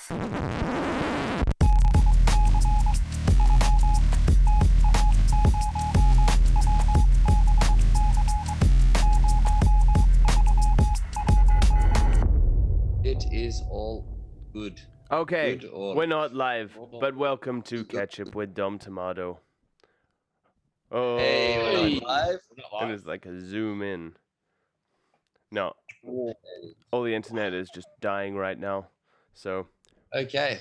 It is all good. Okay, Good or- we're not live, but welcome to Ketchup with Domtomato. Oh, Hey, we're not live. and it's like a zoom in. No, all the internet is just dying right now. So, Okay.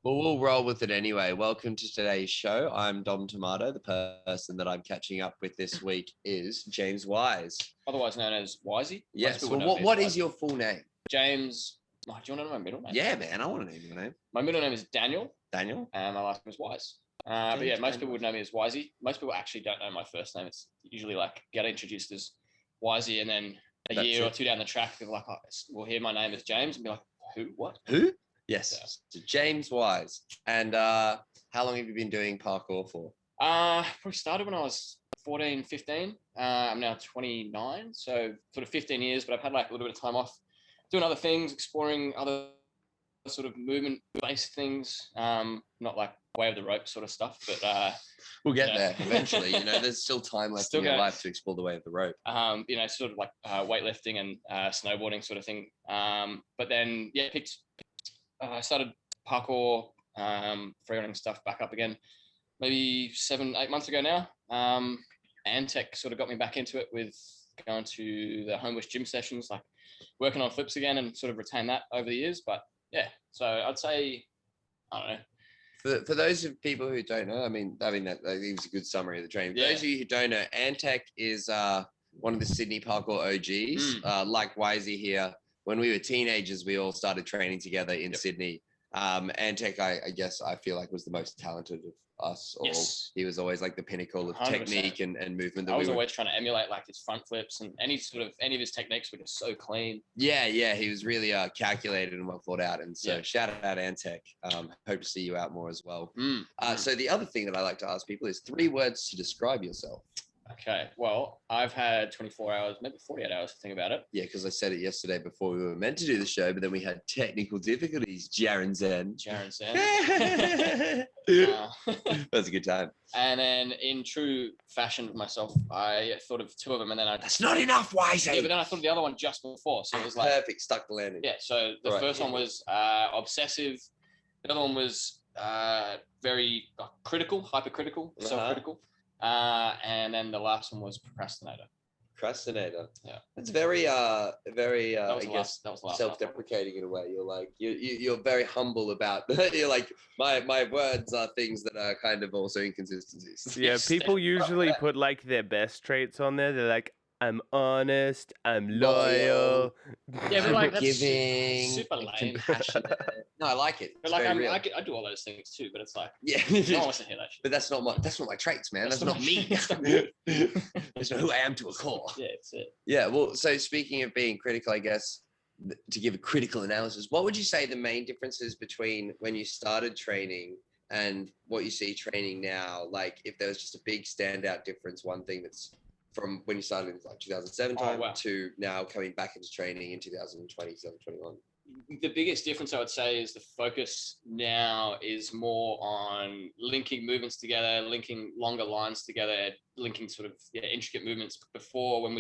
Well, we'll roll with it anyway. Welcome to today's show. I'm Domtomato. The person that I'm catching up with this week is James Wise. Otherwise known as Wisey. Yes. Well, what is your full name? James. Oh, do you want to know my middle name? Yeah, man. I want to know your name. My middle name is Daniel, Daniel. and my last name is Wise. But yeah, most James people would know me as Wisey. Most people actually don't know my first name. It's usually like get introduced as Wisey, and then a That's year it. or two down the track, they're like, oh, we'll hear my name as James, and be like, who? What? Who? Yes. Yeah. So James Wise. And how long have you been doing parkour for? Probably started when I was 14, 15. I'm now 29, so sort of 15 years, but I've had like a little bit of time off doing other things, exploring other sort of movement-based things, not like way of the rope sort of stuff, but We'll get Yeah. there eventually. You know, there's still time left Still in your going. life to explore the way of the rope. sort of like weightlifting and snowboarding sort of thing. But then yeah, started parkour, freerunning stuff back up again, maybe 7-8 months ago now. Antec sort of got me back into it with going to the homewish gym sessions, like working on flips again, and sort of retain that over the years. But yeah, so I'd say, I don't know. For those of people who don't know, I mean that gives a good summary of the training. For Yeah. those of you who don't know, Antec is one of the Sydney parkour OGs. Like Wisey here, when we were teenagers, we all started training together in Sydney. Antec, I guess, I feel like was the most talented of us all. Yes. He was always like the pinnacle of 100%. technique and movement. That I was always trying to emulate like his front flips, and any of his techniques were just so clean. Yeah, he was really calculated and well thought out. And so shout out Antec. Hope to see you out more as well. So the other thing that I like to ask people is 3 words to describe yourself. Okay, well, I've had 24 hours, maybe 48 hours to think about it. Yeah, because I said it yesterday before we were meant to do the show, but then we had technical difficulties. Jarran Zen. Jarran Zen. That's a good time. And then in true fashion of myself, I thought of 2 of them, and then That's not enough, Wisey. Yeah, but then I thought of the other one just before, so it was like Perfect, stuck the landing. Yeah, so the Right. first one was obsessive. The other one was very critical, hypercritical, self-critical. And then the last one was procrastinator. Procrastinator. Yeah. It's very That was I the guess last one. self-deprecating in a way. You're like you're very humble about you're like my words are things that are kind of also inconsistencies. yeah, Yes. people usually put like their best traits on there. They're like, I'm honest, I'm loyal. Yeah, but like that's giving, super lame. compassionate. No, I like it. But It's like very real. I do all those things too, but it's like Yeah. no one wants to hear that shit. But that's not my traits, man. That's That's not not me. That's not me. That's not who I am to a core. Yeah, it's it. Yeah. Well, so speaking of being critical, I guess to give a critical analysis, what would you say the main differences between when you started training and what you see training now? Like, if there was just a big standout difference, one thing that's from when you started in like 2007 time to now coming back into training in 2020, 2021. The biggest difference I would say is the focus now is more on linking movements together, linking longer lines together, linking sort of intricate movements. Before, when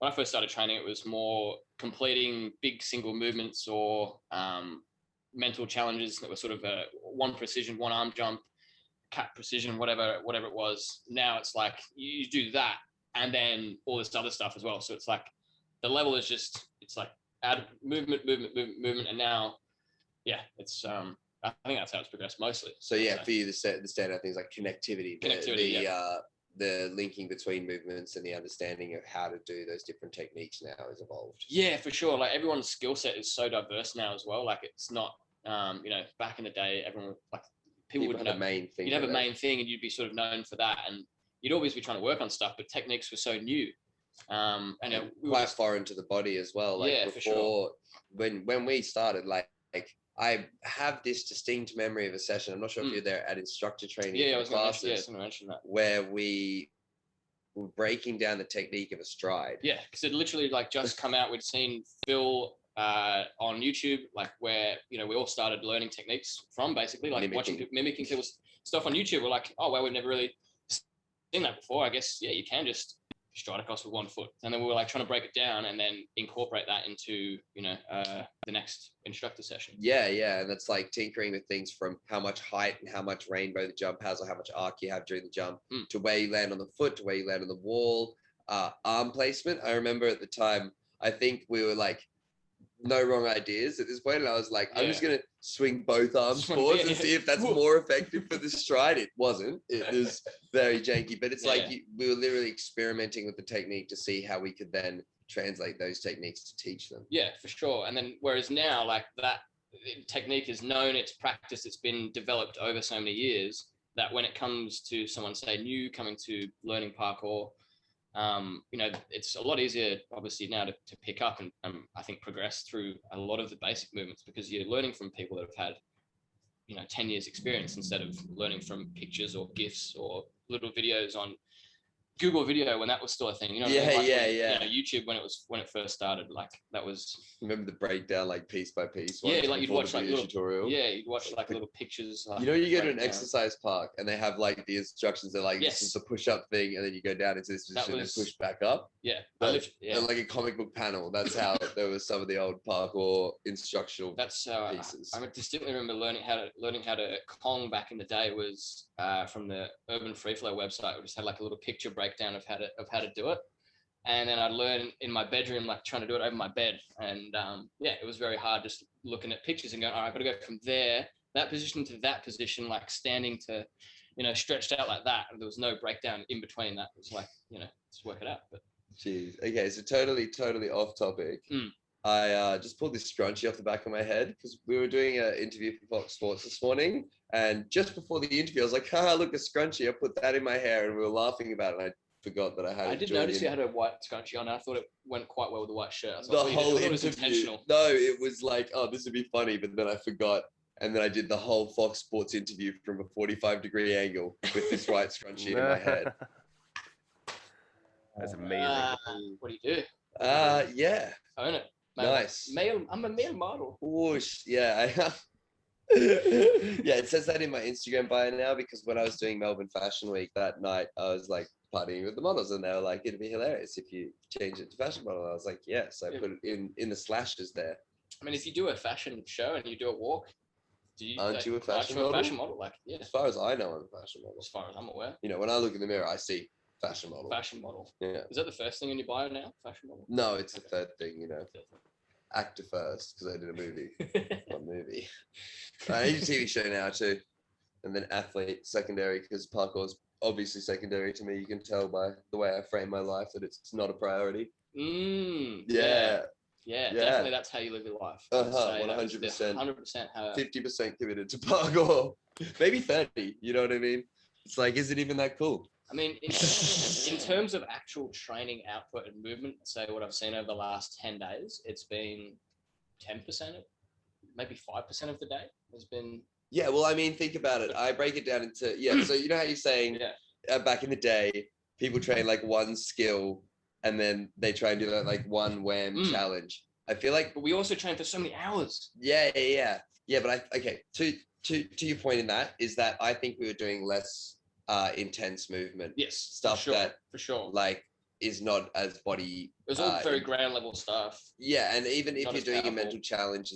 I first started training, it was more completing big single movements or mental challenges that were sort of a one precision, one arm jump, cat precision, whatever it was. Now it's like you do that and then all this other stuff as well. So it's like the level is just, it's like add movement, and now, it's I think that's how it's progressed mostly. So yeah, for you the standout things like connectivity, the linking between movements and the understanding of how to do those different techniques now has evolved. Yeah, for sure. Like everyone's skill set is so diverse now as well. Like it's not, back in the day, everyone like people would have know a main thing. You'd have a main thing, and you'd be sort of known for that, and you'd always be trying to work on stuff. But techniques were so new, and quite foreign to the body as well. Like yeah, before, for sure. when we started, like I have this distinct memory of a session. I'm not sure if you're there at instructor training. Yeah, I was going to mention that. Where we were breaking down the technique of a stride. Yeah, because it literally like just come out. We'd seen Phil on YouTube, like where, you know, we all started learning techniques from basically like mimicking people's stuff on YouTube. We're like, oh, well, we've never really seen that before. I guess, yeah, you can just stride across with 1 foot. And then we were like trying to break it down and then incorporate that into, you know, the next instructor session. Yeah, yeah. And that's like tinkering with things from how much height and how much rainbow the jump has, or how much arc you have during the jump, to where you land on the foot, to where you land on the wall, arm placement. I remember at the time, I think we were like, no wrong ideas at this point. And I was like, I'm just going to swing both arms forward and see if that's more effective for the stride. It wasn't. It was very janky, but it's like we were literally experimenting with the technique to see how we could then translate those techniques to teach them. Yeah, for sure. And then whereas now, like that technique is known, it's practiced, it's been developed over so many years that when it comes to someone, say, new coming to learning parkour, you know, it's a lot easier obviously now to pick up and I think progress through a lot of the basic movements, because you're learning from people that have had, you know, 10 years experience instead of learning from pictures or GIFs or little videos on Google Video when that was still a thing. You know what I mean? Like You know, YouTube when it first started, like that was. Remember the breakdown, like piece by piece. Yeah, like you'd watch like little tutorial. Yeah, you'd watch like little pictures. Like, you know, you go to an exercise park and they have like the instructions. They're like, this is the push-up thing, and then you go down into this position and push back up. Yeah, like a comic book panel. That's how there was some of the old parkour instructional. That's pieces. I distinctly remember learning how to Kong back in the day was from the Urban Free Flow website. We just had like a little picture breakdown of how to do it, and then I'd learn in my bedroom, like trying to do it over my bed, and it was very hard just looking at pictures and going, all right, I've got to go from that position to that position, like standing to, you know, stretched out like that, and there was no breakdown in between that. It was like, you know, just work it out. But jeez, okay, so totally off topic. I just pulled this scrunchie off the back of my head because we were doing an interview for Fox Sports this morning, and just before the interview, I was like, haha, look, a scrunchie. I put that in my hair, and we were laughing about it, and I forgot that I had it. I did notice you had a white scrunchie on. I thought it went quite well with the white shirt. The whole interview. It was intentional. No, it was like, oh, this would be funny, but then I forgot. And then I did the whole Fox Sports interview from a 45-degree angle with this white scrunchie in my head. That's amazing. What do you do? Yeah. Own it. Nice. I'm a male model. Whoosh. Yeah. Yeah, it says that in my Instagram bio now, because when I was doing Melbourne Fashion Week that night, I was like partying with the models, and they were like, it'd be hilarious if you change it to fashion model. I was like, yes. I put it in the slashes there. I mean, if you do a fashion show and you do a walk, aren't you a fashion model? Like, yeah. As far as I know, I'm a fashion model. As far as I'm aware. You know, when I look in the mirror, I see fashion model. Fashion model. Yeah. Is that the first thing in your bio now? Fashion model? No, it's the third thing, you know. Actor first, because I did a movie. One movie. I need a TV show now too. And then athlete secondary, because parkour is obviously secondary to me. You can tell by the way I frame my life that it's not a priority. Yeah, definitely. That's how you live your life. 100%. 100% how. 50% committed to parkour. Maybe 30. You know what I mean? It's like, is it even that cool? I mean, in terms of actual training output and movement, say what I've seen over the last 10 days, it's been 10%, maybe 5% of the day has been. Yeah, well, I mean, think about it. I break it down into, so you know how you're saying back in the day, people train like one skill and then they try and do that like one wham challenge. I feel like. But we also train for so many hours. Yeah. But to your point in that is that I think we were doing less intense movement. Yes. Stuff that for sure like is not as body. It was all very ground level stuff. Yeah, and even if you're doing a mental challenge,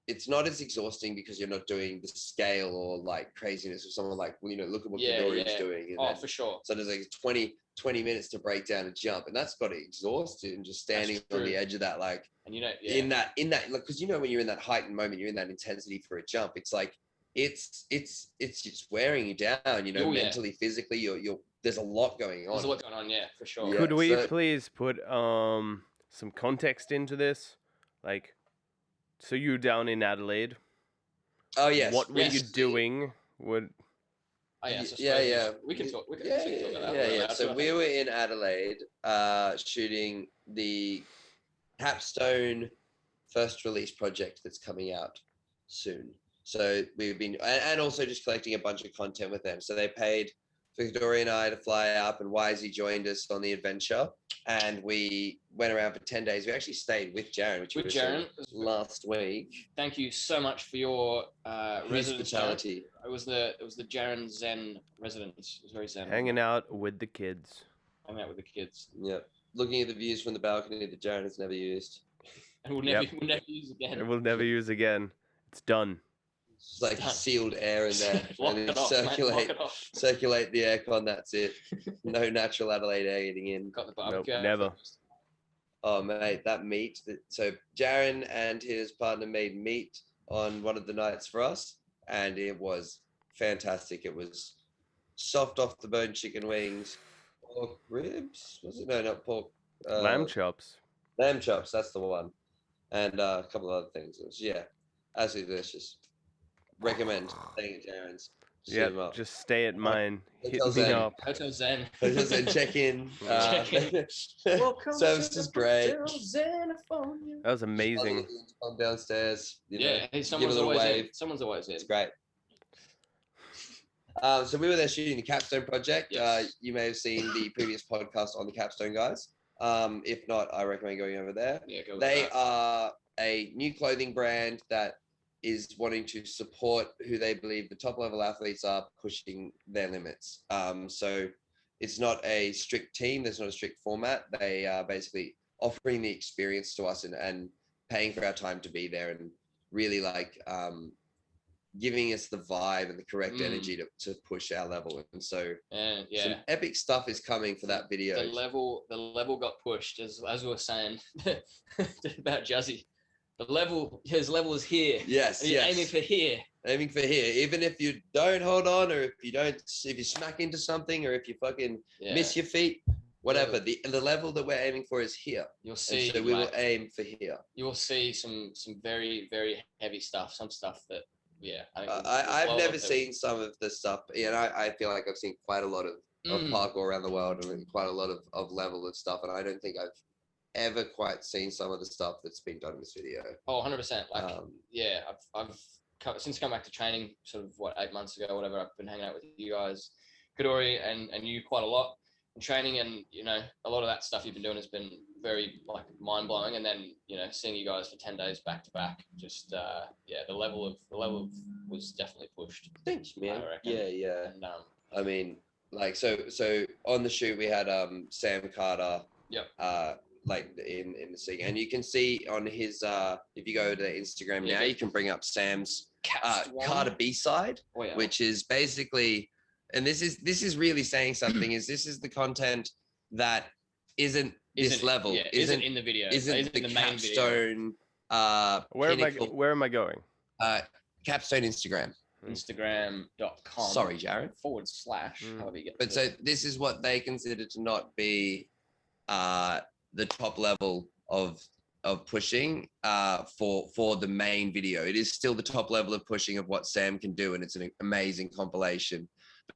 it's not as exhausting because you're not doing the scale or like craziness of someone like, well, you know, look at what Midori's doing. And for sure. So there's like 20 minutes to break down and jump, and that's got to exhaust you, and just standing on the edge of that, like, and you know, in that, like, because you know, when you're in that heightened moment, you're in that intensity for a jump. It's like, it's just wearing you down, you know, mentally, physically, you're there's a lot going on. There's a lot going on, for sure. Could we please put some context into this? Like, so you're down in Adelaide. Oh yes. What were you doing? We can talk. We can talk about that. So we were in Adelaide, shooting the capstone first release project that's coming out soon. So we've been, and also just collecting a bunch of content with them. So they paid Victoria and I to fly up, and Wisey joined us on the adventure. And we went around for 10 days. We actually stayed with Jarran, which With was Jarran. last week. Thank you so much for your residence. Hospitality. It was the Jarran Zen residence. It was very zen. Hanging out with the kids. Hanging out with the kids. Yep. Looking at the views from the balcony that Jarran has never used. And we'll never use again. It will never use again. It's done. It's like sealed air in there. Lock and it off, circulate, Lock it off. circulate the aircon. That's it. No natural Adelaide air getting in. Got the Nope, barbecue. never. Oh mate, that meat. So Jarran and his partner made meat on one of the nights for us, and it was fantastic. It was soft off the bone chicken wings, pork ribs. Was it? No, not pork. Lamb chops. Lamb chops. That's the one, and a couple of other things. It was absolutely delicious. Recommend staying at Jarran's. Yeah, just stay at mine. Hit Hotel me Zen. up. Hotel Zen. Hotel Zen, check in. Check in. Service is great. That was amazing. Come downstairs. Yeah, hey, give a someone's little always wave. in. Someone's always in. It's great. So we were there shooting the Capstone project. Yes. You may have seen the previous podcast on the Capstone guys. If not, I recommend going over there. Yeah, go with They that. are a new clothing brand that is wanting to support who they believe the top level athletes are pushing their limits. So it's not a strict team. There's not a strict format. They are basically offering the experience to us and paying for our time to be there and really like giving us the vibe and the correct energy to push our level. And so some epic stuff is coming for that video. The level got pushed as we were saying about Juzzy. His level is here. Yes, Aiming for here. Aiming for here. Even if you don't hold on, or if you smack into something, or if you fucking miss your feet, whatever. The level that we're aiming for is here. You'll see. And so we will aim for here. You will see some very, very heavy stuff. Some stuff that I've never seen some of the stuff. I feel like I've seen quite a lot of parkour around the world and quite a lot of level of stuff, and I don't think I've ever quite seen some of the stuff that's been done in this video. Oh, 100%. I've since come back to training sort of 8 months ago, whatever. I've been hanging out with you guys, Kadori, and you quite a lot in training, and a lot of that stuff you've been doing has been very like mind blowing. And then seeing you guys for 10 days back to back, just the level was definitely pushed. Thanks, man. I reckon. Yeah. And, I mean, like so on the shoot we had Sam Carter. Yep. Like in the scene, and you can see on his if you go to Instagram now, you can bring up Sam's Carter B-side, which is basically, and this is really saying something, is this is the content that isn't this level, isn't in the video, isn't the in the Capstone Where am I going? Capstone Instagram. Instagram.com. Sorry, Jarran. / however you get. But so this is what they consider to not be the top level of pushing for the main video. It is still the top level of pushing of what Sam can do, and it's an amazing compilation.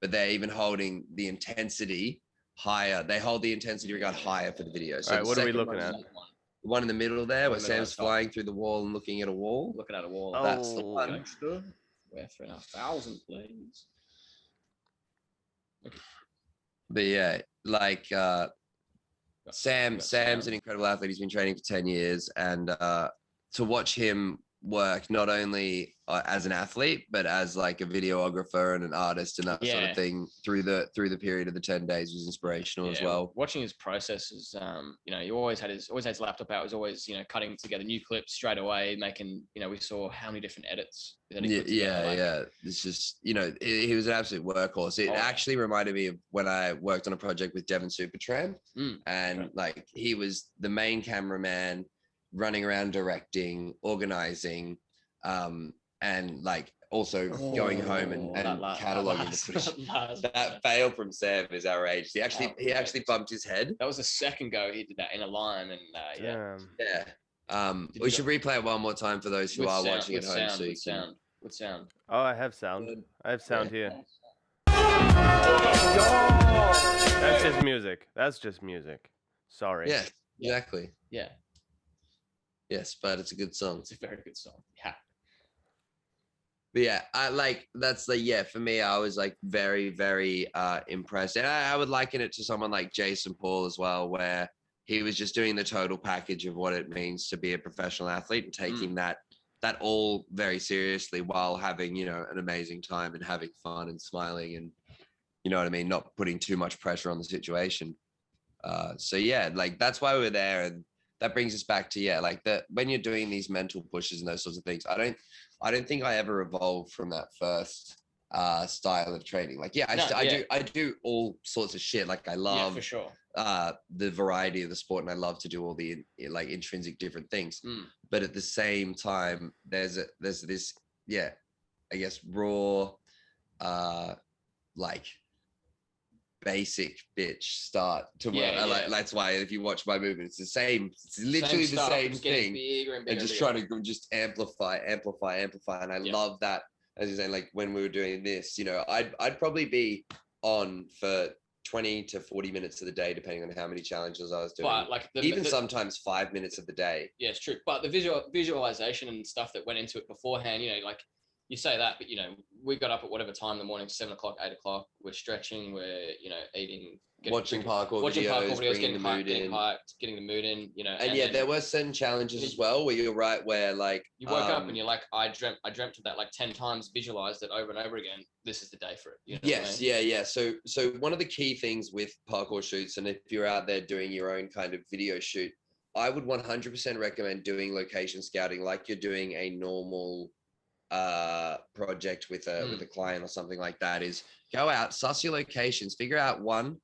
But they're even holding the intensity higher. They hold the intensity regard higher for the video. So all right, what are we looking at? The one in the middle there, where Sam's flying through the wall and looking at a wall. Looking at a wall. Oh, that's the one. We're for 1,000, please. Okay. But yeah, like Sam's an incredible athlete. He's been training for 10 years, and to watch him work not only as an athlete but as like a videographer and an artist and that sort of thing through the period of the 10 days was inspirational as well. Watching his process is he always had his laptop out, was always cutting together new clips straight away, making we saw how many different edits that he put together, it's just he was an absolute workhorse. It actually reminded me of when I worked on a project with Devon Supertramp, and like he was the main cameraman, running around directing, organizing, and like also going home and cataloging the footage. That fail from Sam is outrageous. He actually bumped his head. That was the second go he did that in a line, and we should replay it one more time for those who are watching at home. With sound. Oh, I have sound. I have sound here. That's just music. Sorry. Yeah, exactly. Yeah. Yes, but it's a good song. It's a very good song. Yeah. But yeah, I like that's like yeah, for me, I was like very, very impressed. And I would liken it to someone like Jason Paul as well, where he was just doing the total package of what it means to be a professional athlete and taking that all very seriously while having, you know, an amazing time and having fun and smiling and you know what I mean, not putting too much pressure on the situation. So yeah, like that's why we're there, and that brings us back to yeah, like that when you're doing these mental pushes and those sorts of things. I don't think I ever evolved from that first style of training. Like yeah, I do all sorts of shit. Like I love for sure. the variety of the sport, and I love to do all the like intrinsic different things. But at the same time, there's this yeah, I guess raw like basic bitch start to work. Like that's why if you watch my movement, it's literally the same thing, and just trying to just amplify. And I love that, as you're saying, like when we were doing this, you know, I'd probably be on for 20 to 40 minutes of the day, depending on how many challenges I was doing. But like sometimes 5 minutes of the day. Yeah, it's true. But the visualization and stuff that went into it beforehand, you know, like you say that, but you know, we got up at whatever time in the morning, 7 o'clock, 8 o'clock. We're stretching, we're, you know, eating, watching parkour videos, getting the mood in, getting the mood in, you know. And yeah, there were certain challenges as well where you're right, where like you woke up and you're like, I dreamt of that like 10 times, visualized it over and over again. This is the day for it. You know yes, what I mean? Yeah. So one of the key things with parkour shoots, and if you're out there doing your own kind of video shoot, I would 100% recommend doing location scouting like you're doing a normal project with a client or something like that. Is go out, suss your locations, figure out one,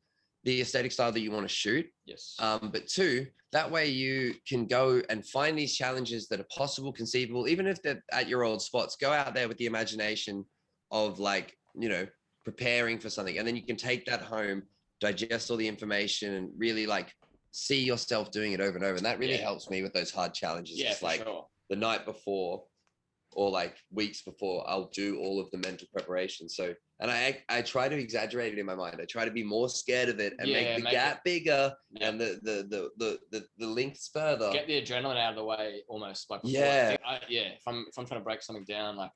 the aesthetic style that you want to shoot. Yes. But two, that way you can go and find these challenges that are possible, conceivable, even if they're at your old spots. Go out there with the imagination of like, you know, preparing for something, and then you can take that home, digest all the information, and really like see yourself doing it over and over. And that really helps me with those hard challenges. Yeah, it's like the night before or like weeks before, I'll do all of the mental preparation. So, and I try to exaggerate it in my mind. I try to be more scared of it and make the gap bigger and the links further. Get the adrenaline out of the way almost. Like before. If I'm trying to break something down, like.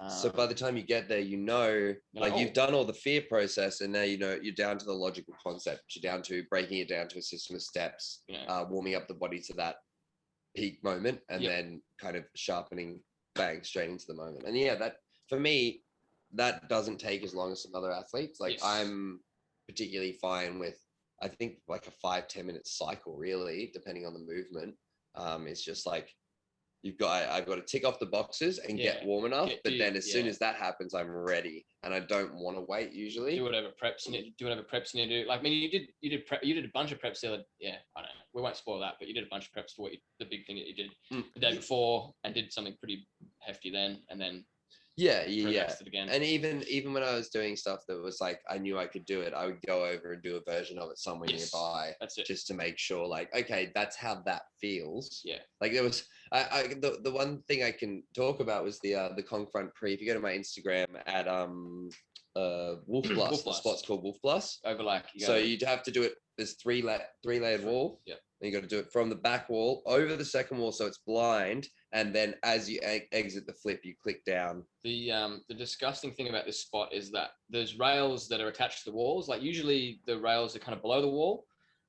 So by the time you get there, you know, like you've done all the fear process, and now you know you're down to the logical concept. You're down to breaking it down to a system of steps, warming up the body to that peak moment, and then kind of sharpening. Bang, straight into the moment. And yeah, that for me, that doesn't take as long as some other athletes. Like I'm particularly fine with, I think like a 5-10 minute cycle, really, depending on the movement. It's just like I've got to tick off the boxes and get warm enough, but then as soon as that happens, I'm ready, and I don't want to wait usually. Do whatever preps you need to do. Like, I mean, you did a bunch of preps the other, I don't know, we won't spoil that, but you did a bunch of preps for the big thing that you did the day before, and did something pretty hefty then, and then it again. And even when I was doing stuff that was like I knew I could do it, I would go over and do a version of it somewhere nearby. That's it. Just to make sure, like, okay, that's how that feels. Yeah. Like there was the one thing I can talk about was the Confront Pre. If you go to my Instagram at Wolf Plus, the spot's called Wolf Plus. Overlap. So you'd have to do it. There's three-layered wall. Yeah. And you got to do it from the back wall over the second wall, so it's blind. And then as you exit the flip, you click down. The disgusting thing about this spot is that there's rails that are attached to the walls. Like usually the rails are kind of below the wall.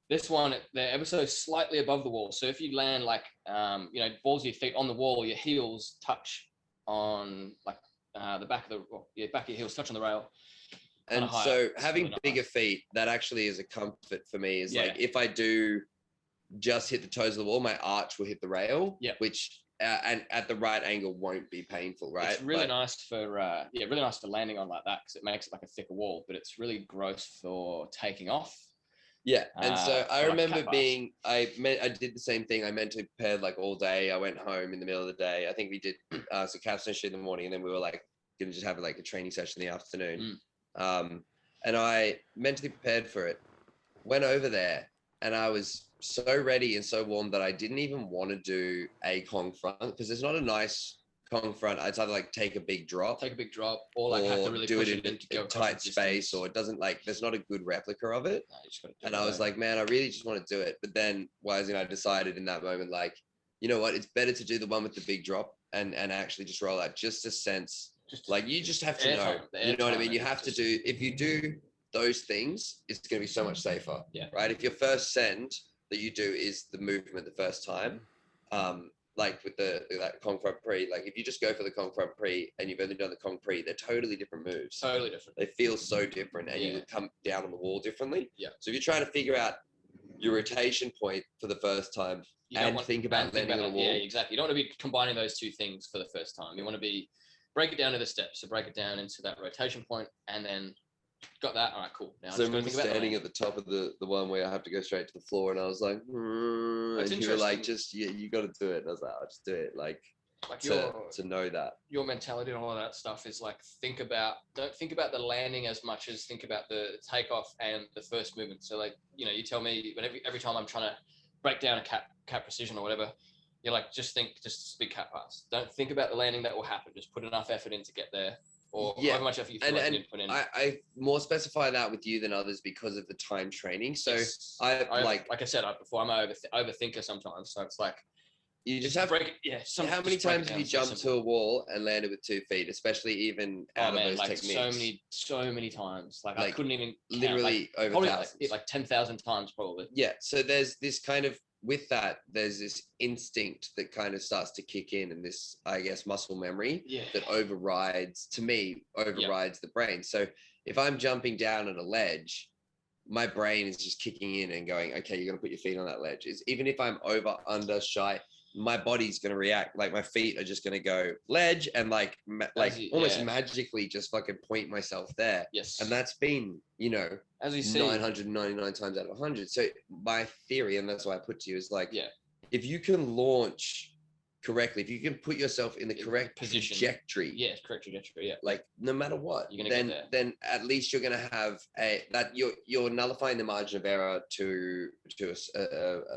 This one, they're ever so slightly above the wall. So if you land like, balls of your feet on the wall, your heels touch on like the back of back of your heels touch on the rail. And so having bigger feet, that actually is a comfort for me. Is like if I do just hit the toes of the wall, my arch will hit the rail, which and at the right angle won't be painful, right? It's really nice for really nice for landing on like that because it makes it like a thicker wall, but it's really gross for taking off. Yeah, and so I remember I did the same thing. I mentally prepared like all day. I went home in the middle of the day. I think we did so capstone shoot in the morning, and then we were like gonna just have like a training session in the afternoon. And I mentally prepared for it. Went over there, and I was so ready and so warm that I didn't even want to do a Kong front because there's not a nice Kong front. It's either like take a big drop, or like have to really do push it in a tight space, or it doesn't like there's not a good replica of it. And I was like, man, I really just want to do it. But then Wisey and I decided in that moment, like, you know what, it's better to do the one with the big drop and actually just roll out just a sense Like you just have to know. You know what I mean? You have to do. If you do those things, it's going to be so much safer. Yeah. Right. If your first send that you do is the movement the first time, like with that Kong front pre, like if you just go for the Kong front pre and you've only done the Kong pre, they're totally different moves. Totally different. They feel so different, and you come down on the wall differently. Yeah. So if you're trying to figure out your rotation point for the first time think about landing on the wall. Yeah, exactly. You don't want to be combining those two things for the first time. You want to break it down to the steps. So break it down into that rotation point, and then got that. All right, cool. Now so I remember standing at the top of the one where I have to go straight to the floor, and I was like, and you were like, just you got to do it. And I was like, I'll just do it. Like to know that your mentality and all of that stuff is like, don't think about the landing as much as think about the takeoff and the first movement. So like, you tell me every time I'm trying to break down a cap precision or whatever, you're like, just big cap pass. Don't think about the landing that will happen. Just put enough effort in to get there, or however much effort you feel like you need to put in. I more specify that with you than others because of the time training. So yes. like I said before, I'm an overthinker sometimes. So it's like, you just have break it. Yeah. How many times have you jumped to a wall and landed with 2 feet, especially even out of those techniques? So many times. Like I couldn't even literally count. over probably like 10,000 times probably. Yeah. So there's this kind of, with that, there's this instinct that kind of starts to kick in, and this, I guess, muscle memory that overrides the brain. So if I'm jumping down at a ledge, my brain is just kicking in and going, okay, you're going to put your feet on that ledge. Even if I'm over, under, shy, my body's going to react. Like my feet are just going to go ledge and almost magically just fucking point myself there. Yes. And that's been, as you see, 999 times out of 100. So my theory, and that's why I put to you, is like, if you can launch correctly, if you can put yourself in the correct position, trajectory, correct trajectory, like no matter what, you're gonna get there. Then at least you're gonna have you're nullifying the margin of error to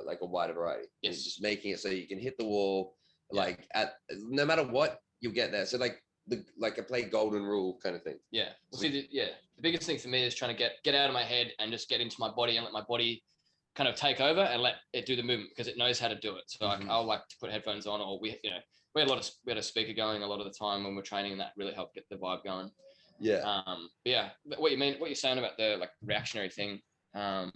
like a wider variety. Yes. It's just making it so you can hit the wall, like no matter what, you'll get there. So like I play golden rule kind of thing. Yeah. Well, see, the biggest thing for me is trying to get out of my head and just get into my body and let my body kind of take over and let it do the movement, because it knows how to do it. So I'll like to put headphones on, or we had a speaker going a lot of the time when we're training, and that really helped get the vibe going. Yeah. What you're saying about the like reactionary thing, I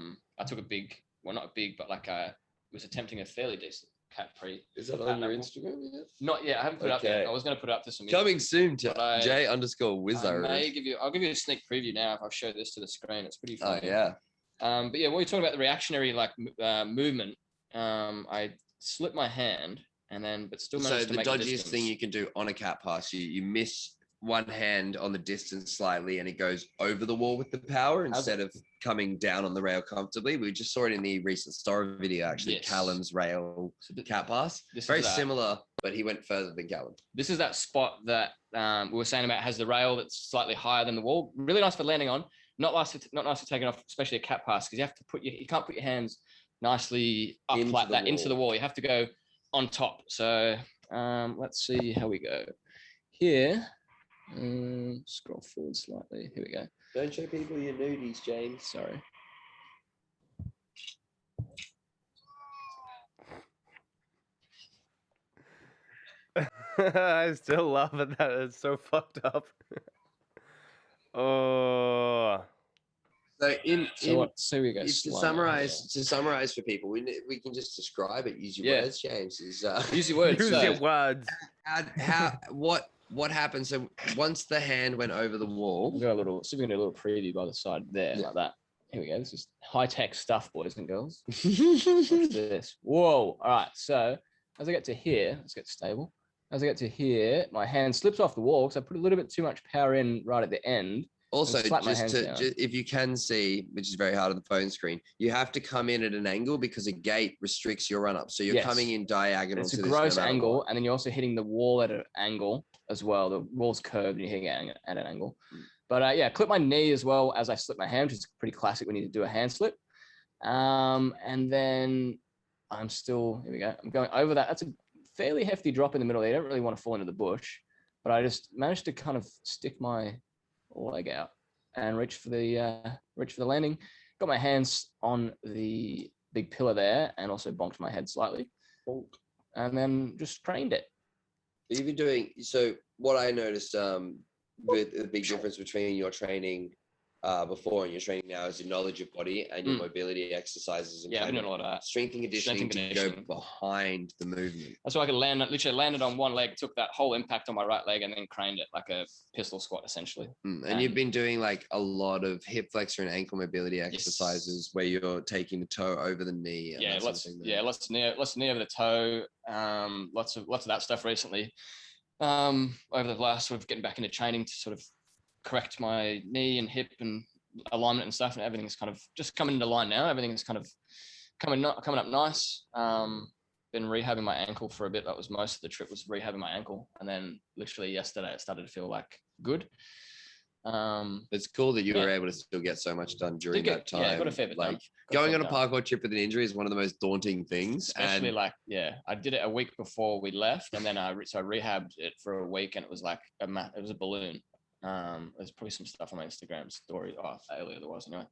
took not a big, but like I was attempting a fairly decent cat pre. Is that on your Instagram yet? Not yet. I haven't put it up yet. I was going to put it up to some. Coming soon to J_Wisey. I'll give you a sneak preview now if I show this to the screen. It's pretty fun. Oh yeah. But yeah, when you're talking about the reactionary movement, I slipped my hand but still managed to make the dodgiest thing you can do on a cat pass, you miss one hand on the distance slightly, and it goes over the wall with the power instead of coming down on the rail comfortably. We just saw it in the recent story video, actually. Yes. Callum's rail cat pass. Very similar, but he went further than Callum. This is that spot that we were saying about, has the rail that's slightly higher than the wall. Really nice for landing on. Not nice for taking off, especially a cat pass, because you can't put your hands nicely up like that into the wall. You have to go on top. So let's see how we go here. Scroll forward slightly. Here we go. Don't show people your nudies, James. Sorry. I still laugh at that. It's so fucked up. Oh. So we go. To summarize for people, we can just describe it. Use your words, James. Use your words. Use your words. What happened? So once the hand went over the wall, we're gonna do a little preview by the side there, like that. Here we go. This is high-tech stuff, boys and girls. What's this? Whoa! All right. So as I get to here, let's get stable. As I get to here, my hand slips off the wall because I put a little bit too much power in right at the end. Also, just if you can see, which is very hard on the phone screen, you have to come in at an angle because a gate restricts your run up. So you're coming in diagonal. It's a gross angle, and then you're also hitting the wall at an angle as well. The wall's curved, and you're hitting it at an angle. But clip my knee as well as I slip my hand, which is pretty classic when you do a hand slip. And then I'm still, here we go. I'm going over that. That's a fairly hefty drop in the middle there. I don't really want to fall into the bush, but I just managed to kind of stick my leg out and reach for the landing. Got my hands on the big pillar there and also bonked my head slightly. And then just craned it. You've been doing, so what I noticed with the big difference between your training before and your training now is your knowledge of body and your mobility exercises and I've been doing a lot of that. strength and conditioning to go behind the movement. That's why I could literally landed on one leg, took that whole impact on my right leg and then craned it like a pistol squat essentially. And you've been doing like a lot of hip flexor and ankle mobility exercises where you're taking the toe over the knee. And lots knee over the toe. Lots of that stuff recently. Over the last sort of getting back into training to sort of correct my knee and hip and alignment and stuff, and everything's kind of just coming into line now. Everything's kind of coming up nice. Been rehabbing my ankle for a bit. That was most of the trip, was rehabbing my ankle, and then literally yesterday it started to feel like good. It's cool that you were able to still get so much done during that time. Yeah, got a fair bit done. Going on a parkour trip with an injury is one of the most daunting things. Especially I did it a week before we left, and then I rehabbed it for a week, and it was like it was a balloon. There's probably some stuff on my Instagram story. Earlier there was anyway.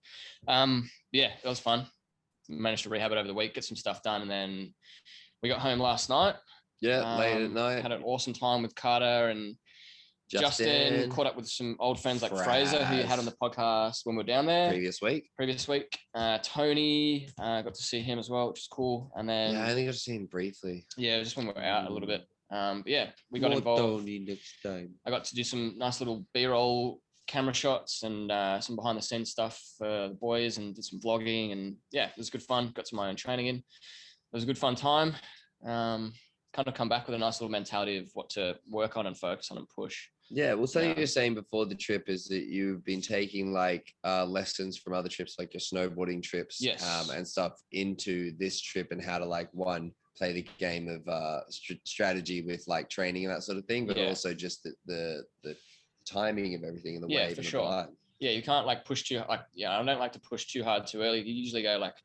It was fun. Managed to rehab it over the week, get some stuff done, and then we got home last night. Yeah, late at night. Had an awesome time with Carter and Justin. Caught up with some old friends like Fraser, who you had on the podcast when we were down there. Previous week. Tony, got to see him as well, which is cool. And then I think I've seen him briefly. Yeah, just when we were out a little bit. We got involved. Next time. I got to do some nice little B-roll camera shots and some behind the scenes stuff for the boys, and did some vlogging, and it was good fun. Got some of my own training in. It was a good fun time. Kind of come back with a nice little mentality of what to work on and focus on and push. Yeah, well, something you were saying before the trip is that you've been taking like lessons from other trips, like your snowboarding trips, and stuff into this trip, and how to like play the game of strategy with like training and that sort of thing, but also just the timing of everything in the wave. For sure. You can't like push too I don't like to push too hard too early. You usually go like,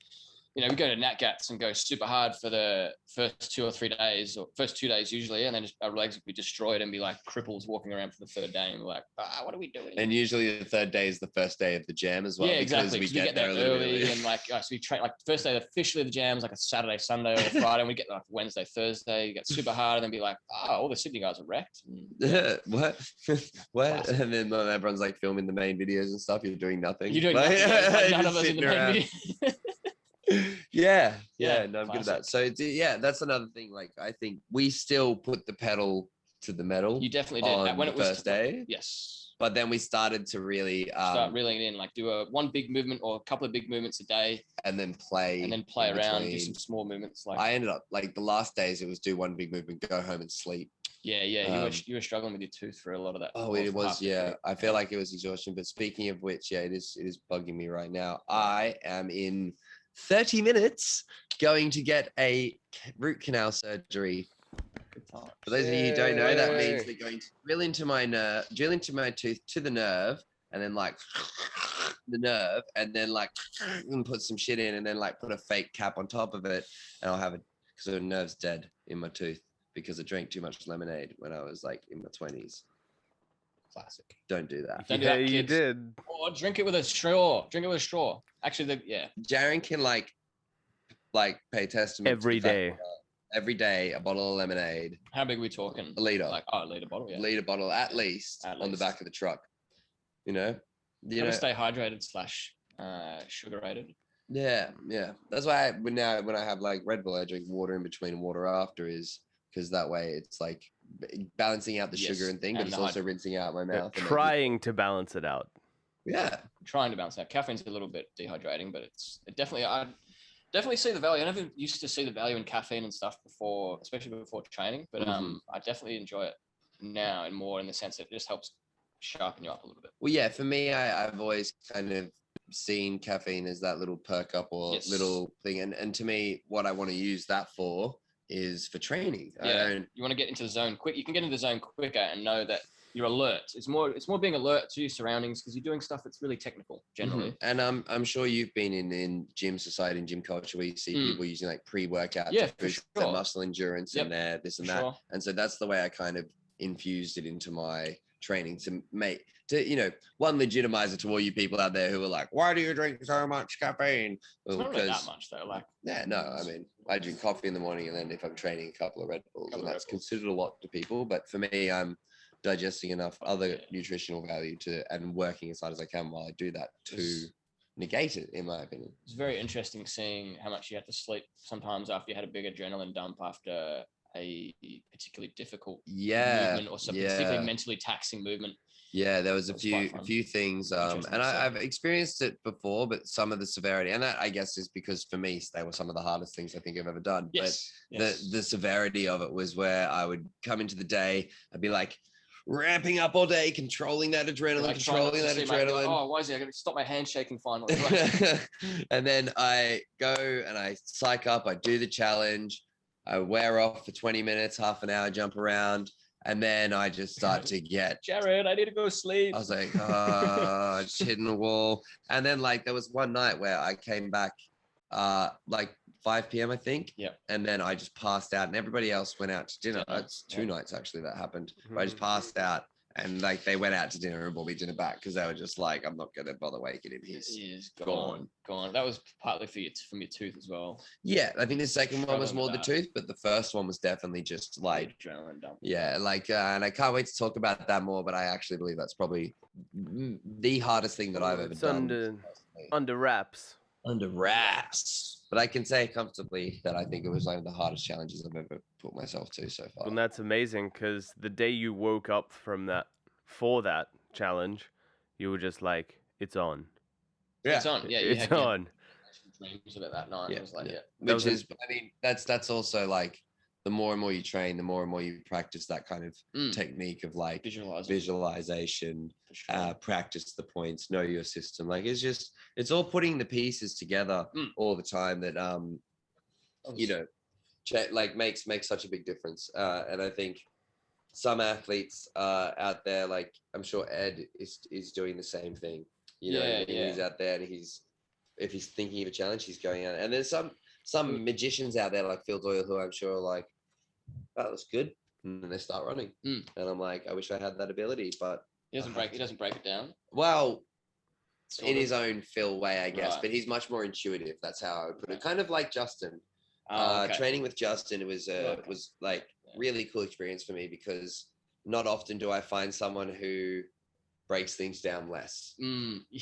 we go to NatGats and go super hard for the first 2 or 3 days, or first 2 days usually, and then just our legs would be destroyed and be like cripples walking around for the third day, and we're like, what are we doing? And usually the third day is the first day of the jam as well. Yeah, exactly. Because we get there early and like, so we train like first day officially the jam is like a Saturday, Sunday, or Friday, and we get like Wednesday, Thursday, you get super hard, and then be like, all the Sydney guys are wrecked. What? And then everyone's like filming the main videos and stuff. You're doing nothing. You're doing nothing. Like, none of us in the main video. No, I'm good at that. So that's another thing. Like, I think we still put the pedal to the metal. You definitely did on when it was first day. Yes, but then we started to really start reeling it in, like do one big movement or a couple of big movements a day, and then play around, do some small movements. Like I ended up like the last days, it was do one big movement, go home and sleep. You were struggling with your tooth for a lot of that. It was. I feel like it was exhaustion. But speaking of which, it is bugging me right now. I am in 30 minutes going to get a root canal surgery. For those of you who don't know, that means they're going to drill into my tooth to the nerve, and then like the nerve, and then like and put some shit in, and then like put a fake cap on top of it, and I'll have it because the nerve's dead in my tooth because I drank too much lemonade when I was like in my 20s. Classic. Don't do that. Don't do that, you did. Or drink it with a straw. Actually, Jarran can like pay testament every day. Every day, a bottle of lemonade. How big are we talking? A liter. Like a liter bottle. Yeah. Liter bottle at least on the back of the truck. You stay hydrated / sugar rated. Yeah. That's why when I have like Red Bull, I drink water in between and water after, is because that way it's like balancing out the sugar and thing, but it's also rinsing out my mouth. Trying to balance it out. Yeah. Trying to balance it out. Caffeine's a little bit dehydrating, but I definitely see the value. I never used to see the value in caffeine and stuff before, especially before training, but I definitely enjoy it now, and more in the sense that it just helps sharpen you up a little bit. Well, for me, I've always kind of seen caffeine as that little perk up or little thing. And to me, what I want to use that for is for training. You want to get into the zone quick. You can get into the zone quicker and know that you're alert. It's more being alert to your surroundings, because you're doing stuff that's really technical generally. And I'm sure you've been in gym society and gym culture where you see people using like pre-workout to boost their muscle endurance and this and that. And so that's the way I kind of infused it into my training to one, legitimize it to all you people out there who are like, why do you drink so much caffeine? It's not really that much though. Like, yeah, no, I mean, I drink coffee in the morning, and then if I'm training, a couple of Red Bulls, and that's considered a lot to people. But for me, I'm digesting enough other nutritional value and working as hard as I can while I do that to negate it, in my opinion. It's very interesting seeing how much you had to sleep sometimes after you had a big adrenaline dump after a particularly difficult movement or something, particularly mentally taxing movement. Yeah, there was a few things, and I've experienced it before, but some of the severity, and that I guess is because for me they were some of the hardest things I think I've ever done. Yes. But the severity of it was where I would come into the day, I'd be like ramping up all day, controlling that adrenaline, Like oh, Wisey, I got to stop my hand shaking finally. And then I go and I psych up, I do the challenge, I wear off for 20 minutes, half an hour, jump around. And then I just start to get Jarran, I need to go sleep. I was like, just hitting the wall. And then like there was one night where I came back like 5 p.m. I think. Yeah. And then I just passed out and everybody else went out to dinner. That's two nights actually that happened. I just passed out and like they went out to dinner and brought me dinner back because they were just like, I'm not gonna bother waking him. He's gone. That was partly from your tooth as well. Yeah, I think the second one was more the tooth, but the first one was definitely just like adrenaline dump. Yeah, like and I can't wait to talk about that more, but I actually believe that's probably the hardest thing that I've ever done. Under wraps. Under wraps. But I can say comfortably that I think it was one of the hardest challenges I've ever put myself to so far. Well, that's amazing because the day you woke up for that challenge, you were just like, it's on. Yeah. It's on. Yeah, it's on. Dreams about that night. It was like, Which is, I mean, that's also like the more and more you train, the more and more you practice that kind of technique of like visualization, practice the points, know your system. Like it's all putting the pieces together all the time that like makes such a big difference. And I think some athletes out there, like I'm sure Ed is doing the same thing. He's out there and if he's thinking of a challenge, he's going out. And there's some magicians out there like Phil Doyle who I'm sure are like, that looks good, and then they start running. And I'm like, I wish I had that ability, but he doesn't break it down. Well, in his own Phil way, I guess, but he's much more intuitive. That's how I would put it. Kind of like Justin. Training with Justin was like really cool experience for me because not often do I find someone who breaks things down less.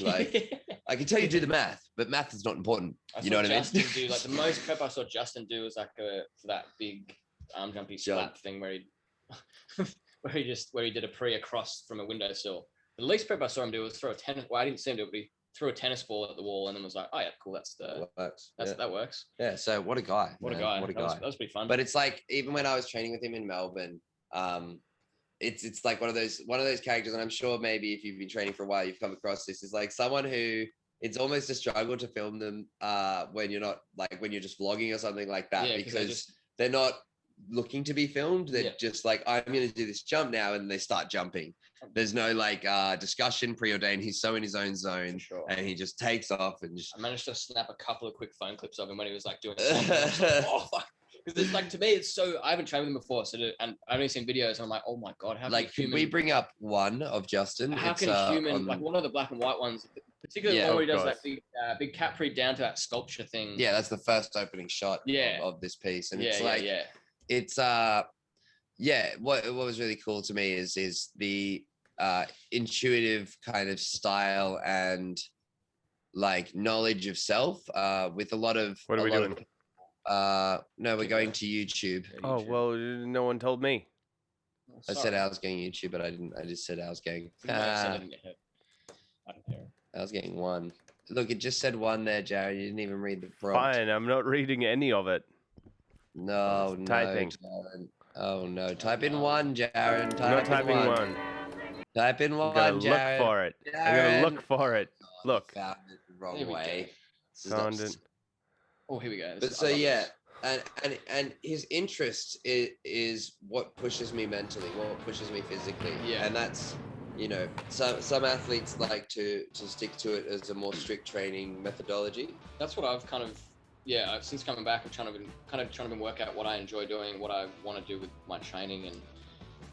Like I can tell you do the math, but math is not important. You know what I mean? Do, like the most prep I saw Justin do was like for that big arm jumpy slap thing where he did a pre across from a windowsill. The least prep I saw him do was throw a tennis. Well, I didn't see him do it, but he threw a tennis ball at the wall and then was like, "Oh yeah, cool. That works." Yeah. So what a guy. What a guy. That was pretty fun. But it's like even when I was training with him in Melbourne, it's like one of those characters, and I'm sure maybe if you've been training for a while, you've come across this. Is like someone who it's almost a struggle to film them when you're not like when you're just vlogging or something like that because they're not looking to be filmed. They're just like, I'm going to do this jump now, and they start jumping. There's no like discussion preordained. He's so in his own zone, and he just takes off and just. I managed to snap a couple of quick phone clips of him when he was like doing. Oh fuck! Because it's like to me, it's so I haven't trained with him before, and I've only seen videos, and I'm like, oh my god, how like can we bring up one of Justin? How can a human like one of the black and white ones, particularly where he does that big cat pre down to that sculpture thing? Yeah, that's the first opening shot of this piece, and it's like it's what was really cool to me is the intuitive kind of style and like knowledge of self with a lot of what are we doing? No, we're going to YouTube. Oh well, no one told me. I said I was getting YouTube, but I didn't. I just said I was getting. I was getting one. Look, it just said one there, Jared. You didn't even read the prompt. Fine, I'm not reading any of it. No, typing. Jared. Oh no, type in one, Jarran. Not typing one. Type in one, Jarran. Look for it. I'm gonna look for it. Look. Found it the wrong way. Found it. Oh, here we go. But so and his interest is what pushes me mentally, what pushes me physically. Yeah. And that's, some athletes like to stick to it as a more strict training methodology. That's what I've kind of, since coming back, I'm trying to work out what I enjoy doing, what I want to do with my training,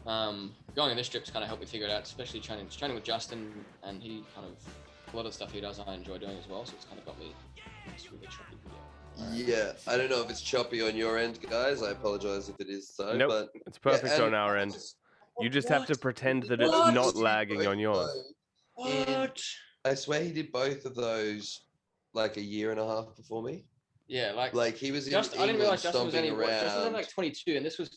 and going on this trip's kind of helped me figure it out, especially training with Justin, and he kind of, a lot of the stuff he does I enjoy doing as well, so it's kind of got me through the choppy video. Yeah, I don't know if it's choppy on your end, guys. I apologize if it is so. Nope, but it's perfect on our end. You just have to pretend that it's not lagging on yours. What? I swear he did both of those like a year and a half before me. Yeah, Like he was in I England didn't realize Justin was stomping only around. Justin was only like 22, and this is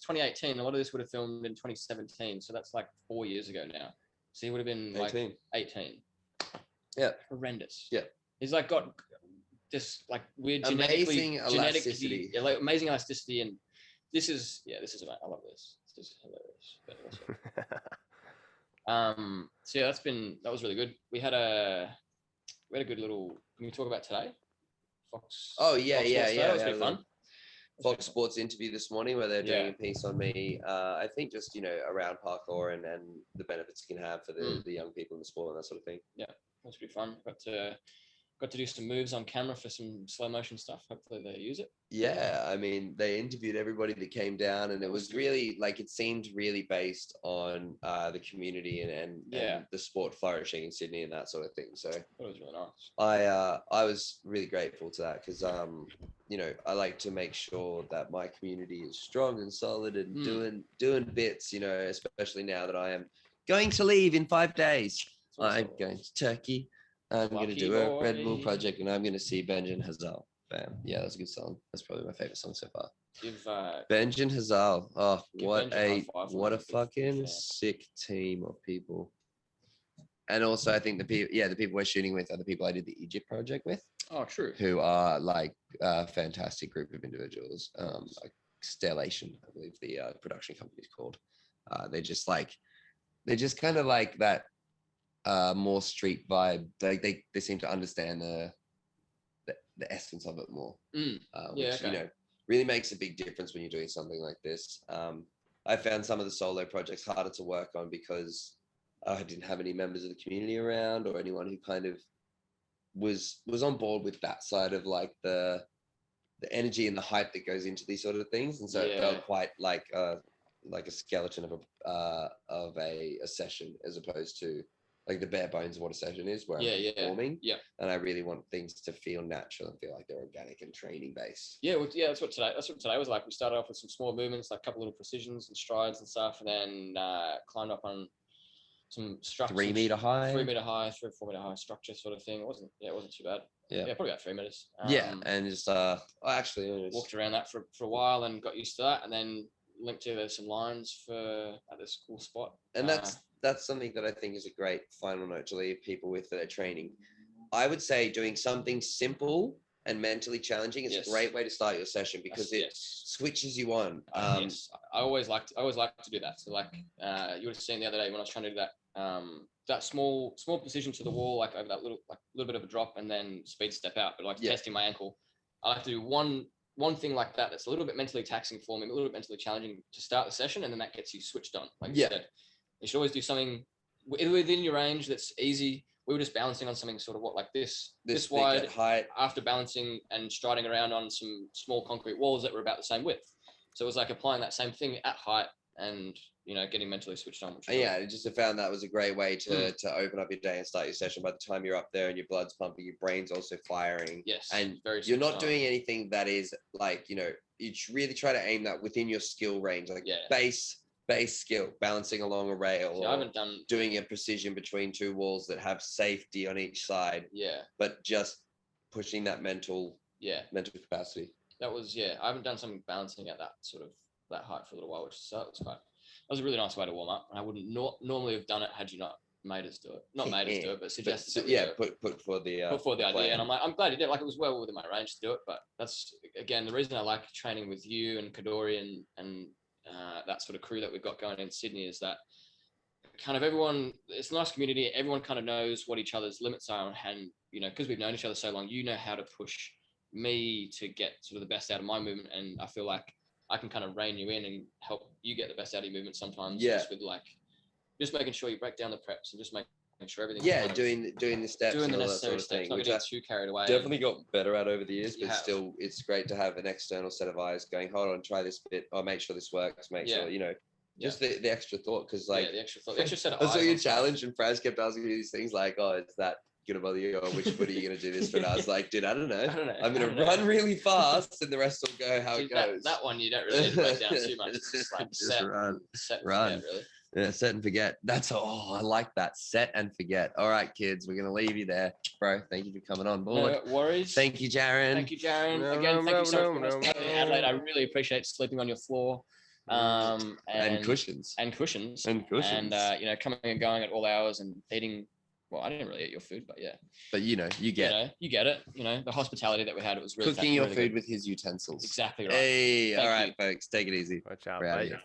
2018. A lot of this would have filmed in 2017, so that's like 4 years ago now. So he would have been 18. like 18. Yeah. Horrendous. Yeah. He's like got this like weird amazing elasticity. like amazing elasticity, and this is I love this. This is hilarious. But also, so yeah, that was really good. We had a good little. Can we talk about today? Fox. Oh yeah. That was pretty fun. Fox Sports interview this morning where they're doing a piece on me. I think just around parkour and the benefits it can have for the young people in the sport and that sort of thing. Yeah, that was pretty fun. Got to do some moves on camera for some slow motion stuff. Hopefully they use it. Yeah, I mean, they interviewed everybody that came down, and it was really it seemed really based on the community and the sport flourishing in Sydney and that sort of thing. So it was really nice. I was really grateful to that because I like to make sure that my community is strong and solid and doing bits. Especially now that I am going to leave in 5 days. I'm going to Turkey. I'm going to do a Red Bull project, and I'm going to see Benjamin Hazal. Bam. Yeah, that's a good song. That's probably my favorite song so far. Benjamin Hazal. Oh, what a fucking sick team of people. And also, I think the people we're shooting with are the people I did the Egypt project with. Oh, true. Who are like a fantastic group of individuals. Like Stellation, I believe the production company is called. They're just kind of like that. More street vibe. They seem to understand the essence of it more, which really makes a big difference when you're doing something like this. I found some of the solo projects harder to work on because I didn't have any members of the community around or anyone who kind of was on board with that side of like the energy and the hype that goes into these sort of things, and so it felt quite like a skeleton of a session as opposed to like the bare bones of what a session is, where I'm performing. Yeah. And I really want things to feel natural and feel like they're organic and training based. Yeah, that's what today was like. We started off with some small movements, like a couple little precisions and strides and stuff, and then climbed up on some structure. 3 meter high. 3 meter high, 3 or 4 meter high structure sort of thing. It wasn't too bad. Yeah, probably about 3 meters. And just I actually walked around that for a while and got used to that, and then linked to some lines at this cool spot. And that's something that I think is a great final note to leave people with that are training. I would say doing something simple and mentally challenging is a great way to start your session because it switches you on. I always like to do that. So like you would have seen the other day when I was trying to do that small precision to the wall, like over that little bit of a drop and then speed step out, but testing my ankle. I like to do one thing like that that's a little bit mentally taxing for me, a little bit mentally challenging to start the session, and then that gets you switched on. Like you said, you should always do something within your range that's easy. We were just balancing on something sort of this wide height after balancing and striding around on some small concrete walls that were about the same width. So it was like applying that same thing at height and getting mentally switched on. I just found that was a great way to open up your day and start your session. By the time you're up there and your blood's pumping, your brain's also firing. Yes, and you're not doing anything that is like you really try to aim that within your skill range, like base skill, balancing along a rail. I haven't done doing a precision between two walls that have safety on each side. Yeah, but just pushing that mental capacity. That was I haven't done something balancing at that height for a little while, which was a really nice way to warm up. I wouldn't normally have done it had you not made us do it. Not made us do it, but suggested. Put forward the idea, and I'm glad you did. Like it was well within my range to do it, but that's again the reason I like training with you and Kadori and that sort of crew that we've got going in Sydney is that kind of everyone. It's a nice community. Everyone kind of knows what each other's limits are, and because we've known each other so long, how to push me to get sort of the best out of my movement, and I feel like I can kind of rein you in and help you get the best out of your movement sometimes. Just with just making sure you break down the preps and just making sure everything. Doing the steps, doing the and all necessary that sort of steps, thing, not which getting too carried away. Definitely got better at over the years, but still, it's great to have an external set of eyes going, hold on, try this bit, or make sure this works, make sure Just the extra thought, because like the extra thought, the extra set of I saw eyes your on stuff. challenge, and Fraz kept asking me these things like, "Oh, is that gonna bother you? Or which foot are you gonna do this?" But I was like, "Dude, I don't know. I'm gonna run really fast, and the rest will go how it goes." That one you don't really need to break down too much. It's just like set, run. set, Run. forget, really. Yeah, set and forget. That's I like that. Set and forget. All right, kids, we're gonna leave you there, bro. Thank you for coming on board. No worries. Thank you, Jarran. Thank you, Jarran. Again, thank you so much for having me, Adelaide. I really appreciate sleeping on your floor. And cushions. And cushions. And cushions. And, coming and going at all hours and eating. Well, I didn't really eat your food, but yeah. But you get you get it. The hospitality that we had, it was really cooking your really food good. with his utensils. Exactly right. Hey, Thank all right, you. folks, take it easy. Watch out. We're outta Bye. here.